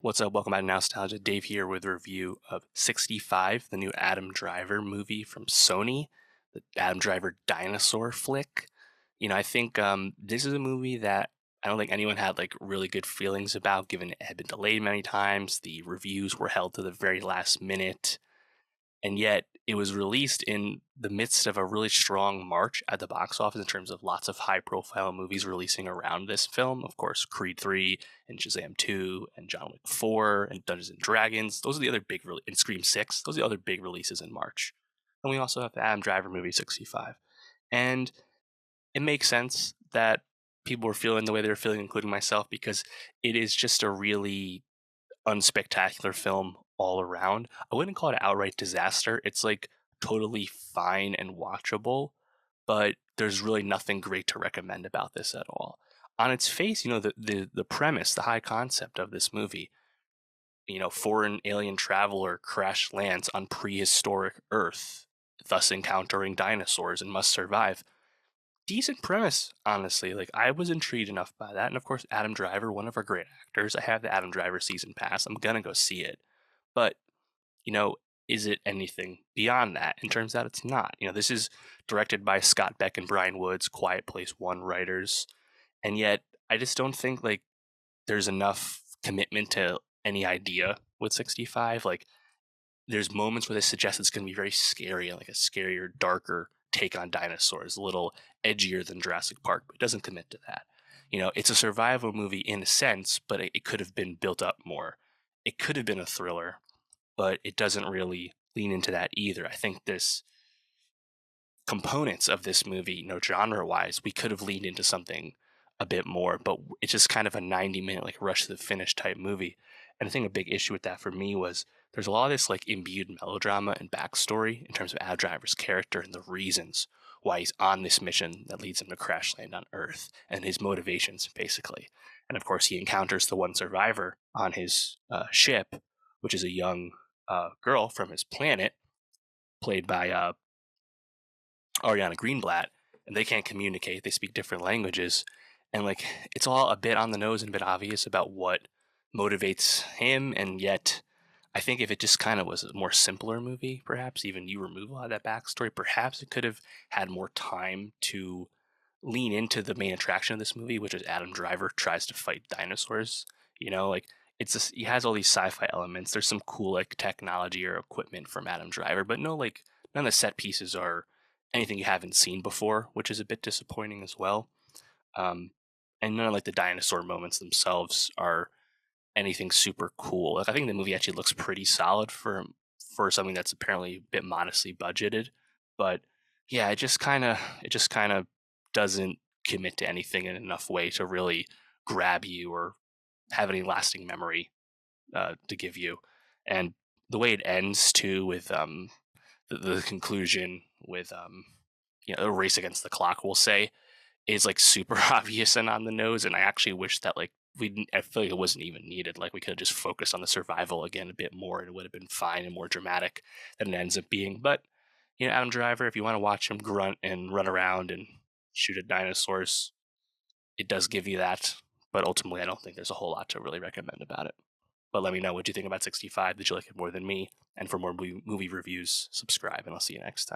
What's up? Welcome back to Nowstalgia. Dave here with a review of 65, the new Adam Driver movie from Sony, the Adam Driver Dinosaur flick. I think this is a movie that I don't think anyone had like really good feelings about, given it had been delayed many times. The reviews were held to the very last minute, and yet it was released in the midst of a really strong March at the box office in terms of lots of high profile movies releasing around this film. Of course, Creed 3 and Shazam 2 and John Wick 4 and Dungeons and Dragons. Those are the other and Scream 6. Those are the other big releases in March. And we also have the Adam Driver movie 65. And it makes sense that people were feeling the way they were feeling, including myself, because it is just a really unspectacular film all around. I wouldn't call it an outright disaster. It's like totally fine and watchable, but there's really nothing great to recommend about this at all. On its face, the premise, the high concept of this movie, foreign alien traveler crash lands on prehistoric Earth, thus encountering dinosaurs and must survive. Decent premise, honestly. Like, I was intrigued enough by that. And of course, Adam Driver, one of our great actors. I have the Adam Driver season pass. I'm gonna go see it. But, you know, is it anything beyond that? And turns out it's not. This is directed by Scott Beck and Brian Woods, Quiet Place One writers. And yet I just don't think like there's enough commitment to any idea with 65. Like, there's moments where they suggest it's going to be very scary and like a scarier, darker take on dinosaurs, a little edgier than Jurassic Park, but it doesn't commit to that. It's a survival movie in a sense, but it could have been built up more. It could have been a thriller, but it doesn't really lean into that either. I think there's components of this movie, genre wise, we could have leaned into something a bit more, but it's just kind of a 90-minute like rush to the finish type movie. And I think a big issue with that for me was there's a lot of this like imbued melodrama and backstory in terms of Ad Driver's character and the reasons why he's on this mission that leads him to crash land on Earth and his motivations basically. And of course, he encounters the one survivor on his ship, which is a young girl from his planet, played by Ariana Greenblatt, and they can't communicate. They speak different languages, and like it's all a bit on the nose and a bit obvious about what motivates him. And yet, I think if it just kind of was a more simpler movie, perhaps even you remove a lot of that backstory, perhaps it could have had more time to lean into the main attraction of this movie, which is Adam Driver tries to fight dinosaurs. Like it's just he has all these sci-fi elements. There's some cool like technology or equipment from Adam Driver, but no like none of the set pieces are anything you haven't seen before, which is a bit disappointing as well. Um, and none of like the dinosaur moments themselves are anything super cool. Like I think the movie actually looks pretty solid for something that's apparently a bit modestly budgeted, but yeah, it just kind of doesn't commit to anything in enough way to really grab you or have any lasting memory to give you. And the way it ends too, with the conclusion with a race against the clock, we'll say, is like super obvious and on the nose. And I actually wish that like I feel like it wasn't even needed. Like we could have just focused on the survival again a bit more, and it would have been fine and more dramatic than it ends up being. But Adam Driver, if you want to watch him grunt and run around and shoot at dinosaurs, it does give you that. But ultimately, I don't think there's a whole lot to really recommend about it. But let me know what you think about 65. Did you like it more than me? And for more movie reviews, subscribe, and I'll see you next time.